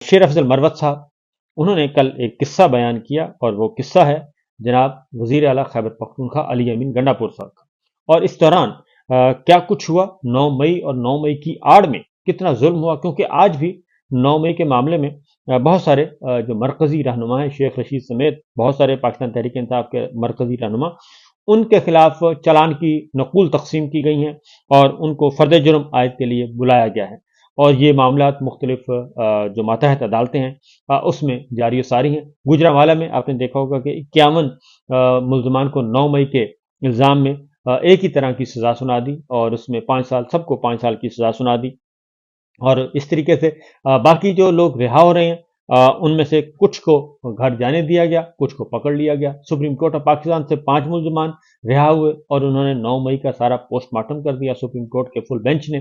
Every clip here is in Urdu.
شیر افضل مروت صاحب انہوں نے کل ایک قصہ بیان کیا، اور وہ قصہ ہے جناب وزیر اعلیٰ خیبر پختونخوا علی امین گنڈا پور صاحب کا۔ اور اس دوران کیا کچھ ہوا 9 مئی اور 9 مئی کی آڑ میں کتنا ظلم ہوا، کیونکہ آج بھی 9 مئی کے معاملے میں بہت سارے جو مرکزی رہنما ہیں، شیخ رشید سمیت بہت سارے پاکستان تحریک انصاف کے مرکزی رہنما، ان کے خلاف چالان کی نقول تقسیم کی گئی ہیں اور ان کو فرد جرم عائد کے لیے بلایا گیا ہے، اور یہ معاملات مختلف جو ماتحت عدالتیں ہیں اس میں جاری و ساری ہیں۔ گجرانوالہ میں آپ نے دیکھا ہوگا کہ 51 ملزمان کو 9 مئی کے الزام میں ایک ہی طرح کی سزا سنا دی، اور اس میں 5 سال، سب کو 5 سال کی سزا سنا دی، اور اس طریقے سے باقی جو لوگ رہا ہو رہے ہیں ان میں سے کچھ کو گھر جانے دیا گیا، کچھ کو پکڑ لیا گیا۔ سپریم کورٹ آف پاکستان سے 5 ملزمان رہا ہوئے، اور انہوں نے 9 مئی کا سارا پوسٹ مارٹم کر دیا سپریم کورٹ کے فل بینچ نے،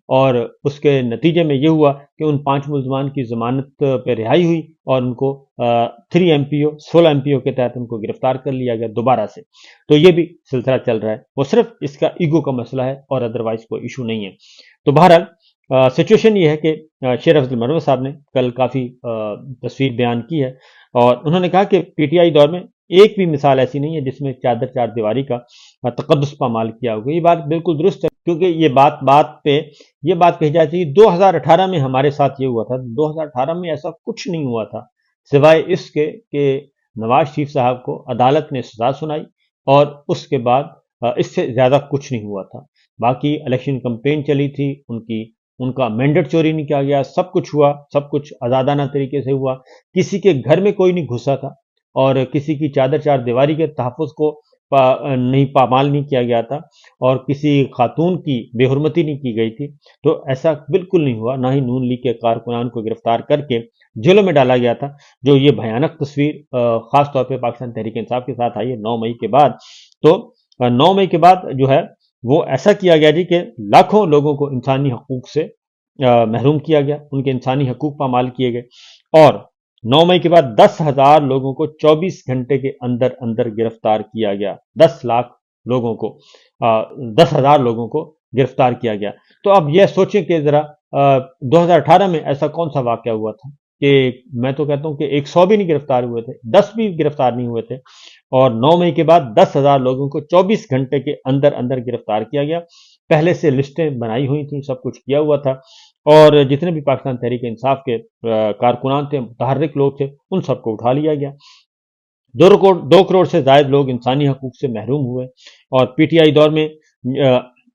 اور اس کے نتیجے میں یہ ہوا کہ ان 5 ملزمان کی ضمانت پہ رہائی ہوئی، اور ان کو 3 MP او 16 MP او کے تحت ان کو گرفتار کر لیا گیا دوبارہ سے۔ تو یہ بھی سلسلہ چل رہا ہے، وہ صرف اس کا ایگو کا مسئلہ ہے اور ادروائز کوئی ایشو نہیں ہے۔ تو بہرحال سچویشن یہ ہے کہ شیر افضل مروت صاحب نے کل کافی تصویر بیان کی ہے، اور انہوں نے کہا کہ پی ٹی آئی دور میں ایک بھی مثال ایسی نہیں ہے جس میں چار دیواری کا تقدس پامال کیا ہوگا۔ یہ بات بالکل درست ہے، کیونکہ یہ بات پہ یہ بات کہی جاتی ہے 2018 میں ہمارے ساتھ یہ ہوا تھا۔ 2018 میں ایسا کچھ نہیں ہوا تھا سوائے اس کے کہ نواز شریف صاحب کو عدالت نے سزا سنائی، اور اس کے بعد اس سے زیادہ کچھ نہیں ہوا تھا۔ باقی الیکشن کمپین چلی تھی، ان کا مینڈیٹ چوری نہیں کیا گیا، سب کچھ ہوا، سب کچھ آزادانہ طریقے سے ہوا، کسی کے گھر میں کوئی نہیں گھسا تھا، اور کسی کی چار دیواری کے تحفظ کو پامال نہیں کیا گیا تھا، اور کسی خاتون کی بے حرمتی نہیں کی گئی تھی۔ تو ایسا بالکل نہیں ہوا، نہ ہی نون لیگ کے کارکنان کو گرفتار کر کے جیلوں میں ڈالا گیا تھا، جو یہ بھیانک تصویر خاص طور پہ پاکستان تحریک انصاف کے ساتھ آئی ہے 9 مئی کے بعد۔ تو 9 مئی کے بعد جو ہے وہ ایسا کیا گیا جی کہ لاکھوں لوگوں کو انسانی حقوق سے محروم کیا گیا، ان کے انسانی حقوق پامال کیے گئے، اور 9 مئی کے بعد 10,000 لوگوں کو 24 گھنٹے کے اندر اندر گرفتار کیا گیا۔ 10 لاکھ لوگوں کو 10,000 لوگوں کو گرفتار کیا گیا۔ تو اب یہ سوچیں کہ ذرا 2018 میں ایسا کون سا واقعہ ہوا تھا کہ میں تو کہتا ہوں کہ 100 بھی نہیں گرفتار ہوئے تھے، 10 بھی گرفتار نہیں ہوئے تھے، اور 9 مئی کے بعد 10,000 لوگوں کو 24 گھنٹے کے اندر اندر گرفتار کیا گیا۔ پہلے سے لسٹیں بنائی ہوئی تھیں، سب کچھ کیا ہوا تھا، اور جتنے بھی پاکستان تحریک انصاف کے کارکنان تھے، متحرک لوگ تھے، ان سب کو اٹھا لیا گیا۔ 2 کروڑ سے زائد لوگ انسانی حقوق سے محروم ہوئے، اور پی ٹی آئی دور میں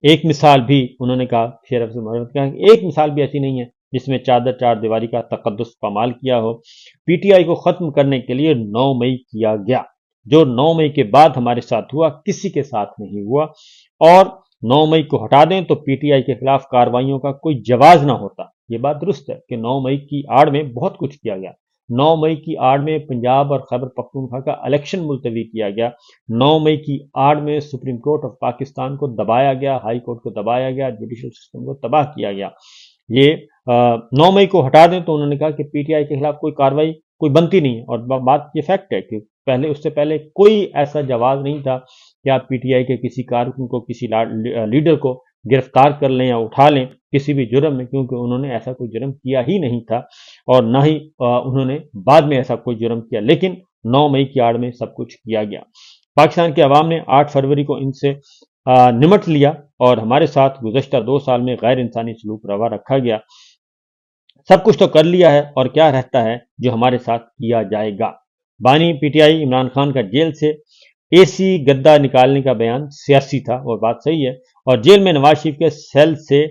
ایک مثال بھی انہوں نے کہا، شیر افضل مروت کہا کہ ایک مثال بھی ایسی نہیں ہے جس میں چار دیواری کا تقدس پامال کیا ہو۔ پی ٹی آئی کو ختم کرنے کے لیے 9 مئی کیا گیا، جو 9 مئی کے بعد ہمارے ساتھ ہوا کسی کے ساتھ نہیں ہوا، اور 9 مئی کو ہٹا دیں تو پی ٹی آئی کے خلاف کارروائیوں کا کوئی جواز نہ ہوتا۔ یہ بات درست ہے کہ 9 مئی کی آڑ میں بہت کچھ کیا گیا۔ 9 مئی کی آڑ میں پنجاب اور خیبر پختونخوا کا الیکشن ملتوی کیا گیا۔ 9 مئی کی آڑ میں سپریم کورٹ آف پاکستان کو دبایا گیا، ہائی کورٹ کو دبایا گیا، جوڈیشل سسٹم کو تباہ کیا گیا۔ یہ 9 مئی کو ہٹا دیں تو انہوں نے کہا کہ پی ٹی آئی کے خلاف کوئی کارروائی کوئی بنتی نہیں ہے، اور بات یہ فیکٹ ہے کہ اس سے پہلے کوئی ایسا جواز نہیں تھا کہ آپ پی ٹی آئی کے کسی کارکن کو، کسی لیڈر کو گرفتار کر لیں یا اٹھا لیں کسی بھی جرم میں، کیونکہ انہوں نے ایسا کوئی جرم کیا ہی نہیں تھا، اور نہ ہی انہوں نے بعد میں ایسا کوئی جرم کیا، لیکن 9 مئی کی آڑ میں سب کچھ کیا گیا۔ پاکستان کے عوام نے 8 فروری کو ان سے نمٹ لیا، اور ہمارے ساتھ گزشتہ 2 سال میں غیر انسانی سلوک روا رکھا گیا۔ سب کچھ تو کر لیا ہے، اور کیا رہتا ہے جو ہمارے ساتھ کیا جائے گا۔ بانی P T I Imran Khan کا جیل سے اے سی گدہ نکالنے کا بیان سیاسی تھا، اور بات صحیح ہے، اور جیل میں نواز شریف کے سیل سے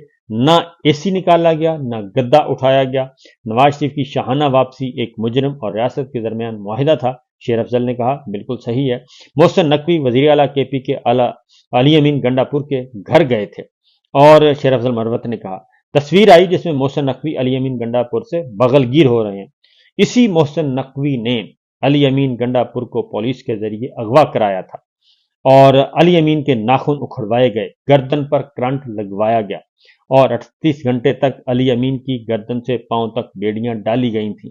نہ اے سی نکالا گیا، نہ گدہ اٹھایا گیا۔ نواز شریف کی شاہانہ واپسی ایک مجرم اور ریاست کے درمیان معاہدہ تھا، شیر افضل نے کہا، بالکل صحیح ہے۔ محسن نقوی وزیر اعلیٰ کے پی کے علی امین گنڈا پور کے گھر گئے تھے، اور شیر افضل مروت نے کہا تصویر آئی جس میں محسن نقوی علی امین گنڈا پور سے بغل گیر ہو رہے ہیں۔ اسی محسن نقوی نے علی امین گنڈا پور کو پولیس کے ذریعے اغوا کرایا تھا، اور علی امین کے ناخن اکھڑوائے گئے، گردن پر کرنٹ لگوایا گیا، اور 38 گھنٹے تک علی امین کی گردن سے پاؤں تک بیڑیاں ڈالی گئی تھیں،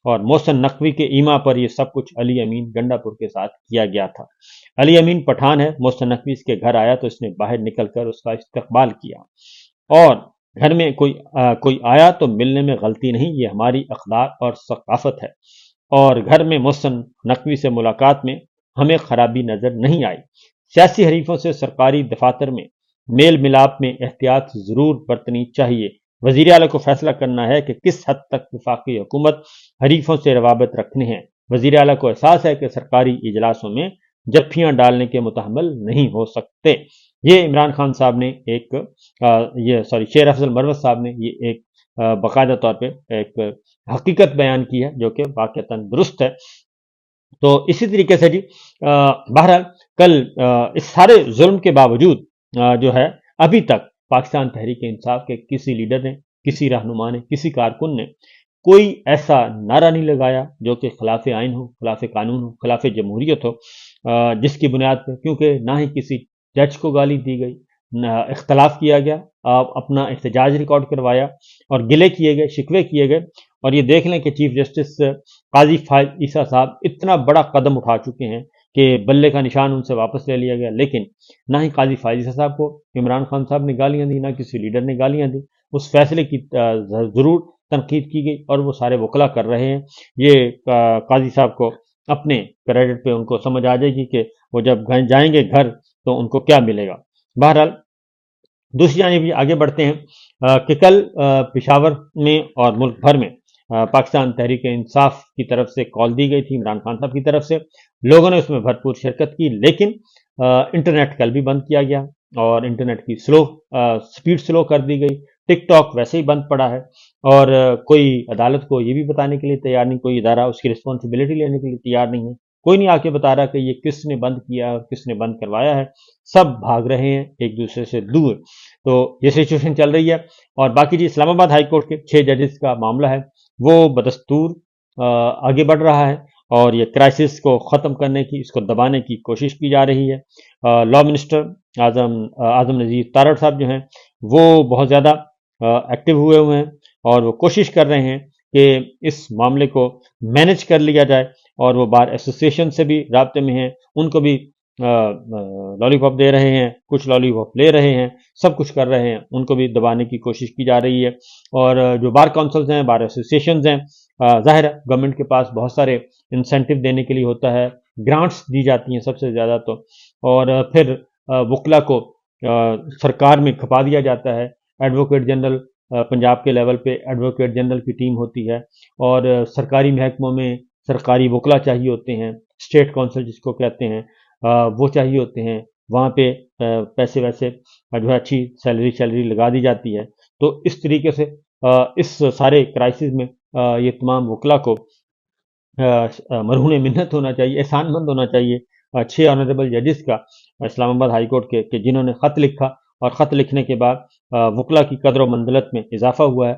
اور محسن نقوی کے ایما پر یہ سب کچھ علی امین گنڈا پور کے ساتھ کیا گیا تھا۔ علی امین پٹھان ہے، محسن نقوی اس کے گھر آیا تو اس نے باہر نکل کر اس کا استقبال کیا، اور گھر میں کوئی آیا تو ملنے میں غلطی نہیں، یہ ہماری اخلاق اور ثقافت ہے، اور گھر میں محسن نقوی سے ملاقات میں ہمیں خرابی نظر نہیں آئی۔ سیاسی حریفوں سے سرکاری دفاتر میں میل ملاپ میں احتیاط ضرور برتنی چاہیے۔ وزیر اعلیٰ کو فیصلہ کرنا ہے کہ کس حد تک وفاقی حکومت حریفوں سے روابط رکھنے ہیں۔ وزیر اعلیٰ کو احساس ہے کہ سرکاری اجلاسوں میں جفیاں ڈالنے کے متحمل نہیں ہو سکتے۔ یہ عمران خان صاحب نے شیر افضل مروت صاحب نے یہ ایک باقاعدہ طور پہ ایک حقیقت بیان کی ہے، جو کہ واقعتاً درست ہے۔ تو اسی طریقے سے جی بہرحال کل اس سارے ظلم کے باوجود جو ہے ابھی تک پاکستان تحریک انصاف کے کسی لیڈر نے، کسی رہنما نے، کسی کارکن نے کوئی ایسا نعرہ نہیں لگایا جو کہ خلاف آئین ہو، خلاف قانون ہو، خلاف جمہوریت ہو، جس کی بنیاد پہ کیونکہ نہ ہی کسی جج کو گالی دی گئی، نہ اختلاف کیا گیا، اپنا احتجاج ریکارڈ کروایا اور گلے کیے گئے، شکوے کیے گئے۔ اور یہ دیکھ لیں کہ چیف جسٹس قاضی فائز عیسیٰ صاحب اتنا بڑا قدم اٹھا چکے ہیں کہ بلے کا نشان ان سے واپس لے لیا گیا، لیکن نہ ہی قاضی فائز عیسیٰ صاحب کو عمران خان صاحب نے گالیاں دی، نہ کسی لیڈر نے گالیاں دی۔ اس فیصلے کی ضرور تنقید کی گئی اور وہ سارے وکلا کر رہے ہیں۔ یہ قاضی صاحب کو اپنے کریڈٹ پہ ان کو سمجھ آ جائے گی کہ وہ جب جائیں گے گھر تو ان کو کیا ملے گا۔ بہرحال دوسری جانب یہ آگے بڑھتے ہیں کہ کل پشاور میں اور ملک بھر میں پاکستان تحریک انصاف کی طرف سے کال دی گئی تھی، عمران خان صاحب کی طرف سے لوگوں نے اس میں بھرپور شرکت کی، لیکن انٹرنیٹ کل بھی بند کیا گیا اور انٹرنیٹ کی سپیڈ سلو کر دی گئی۔ ٹک ٹاک ویسے ہی بند پڑا ہے اور کوئی عدالت کو یہ بھی بتانے کے لیے تیار نہیں، کوئی ادارہ اس کی رسپانسبلٹی لینے کے لیے تیار نہیں ہے، کوئی نہیں آ کے بتا رہا کہ یہ کس نے بند کیا اور کس نے بند کروایا ہے، سب بھاگ رہے ہیں ایک دوسرے سے دور۔ تو یہ سچویشن چل رہی ہے۔ اور باقی جی اسلام آباد ہائی کورٹ کے 6 ججز کا معاملہ ہے، وہ بدستور آگے بڑھ رہا ہے اور یہ کرائسس کو ختم کرنے کی، اس کو دبانے کی کوشش کی جا رہی ہے۔ لا منسٹر اعظم نذیر تارڑ صاحب جو ہیں وہ بہت زیادہ ایکٹیو ہوئے ہیں اور وہ کوشش کر رہے ہیں کہ اس معاملے کو مینج کر لیا جائے، اور وہ بار ایسوسیشن سے بھی رابطے میں ہیں، ان کو بھی لالی پاپ دے رہے ہیں، کچھ لالی پاپ لے رہے ہیں، سب کچھ کر رہے ہیں، ان کو بھی دبانے کی کوشش کی جا رہی ہے۔ اور جو بار کونسلز ہیں، بار ایسوسیشنز ہیں، ظاہر ہے گورنمنٹ کے پاس بہت سارے انسینٹیو دینے کے لیے ہوتا ہے، گرانٹس دی جاتی ہیں سب سے زیادہ تو، اور پھر وکلا کو سرکار میں کھپا دیا جاتا ہے۔ ایڈوکیٹ جنرل پنجاب کے لیول پہ ایڈوکیٹ جنرل کی ٹیم ہوتی ہے اور سرکاری محکموں میں سرکاری وکلا چاہیے ہوتے ہیں، اسٹیٹ کونسل جس کو کہتے ہیں وہ چاہیے ہوتے ہیں، وہاں پہ پیسے ویسے جو ہے اچھی سیلری لگا دی جاتی ہے۔ تو اس طریقے سے اس سارے کرائسس میں یہ تمام وکلا کو مرہون منت ہونا چاہیے، احسان مند ہونا چاہیے 6 آنریبل ججز کا اسلام آباد ہائی کورٹ کے، کہ جنہوں نے خط لکھا اور خط لکھنے کے بعد وکلا کی قدر و منزلت میں اضافہ ہوا ہے۔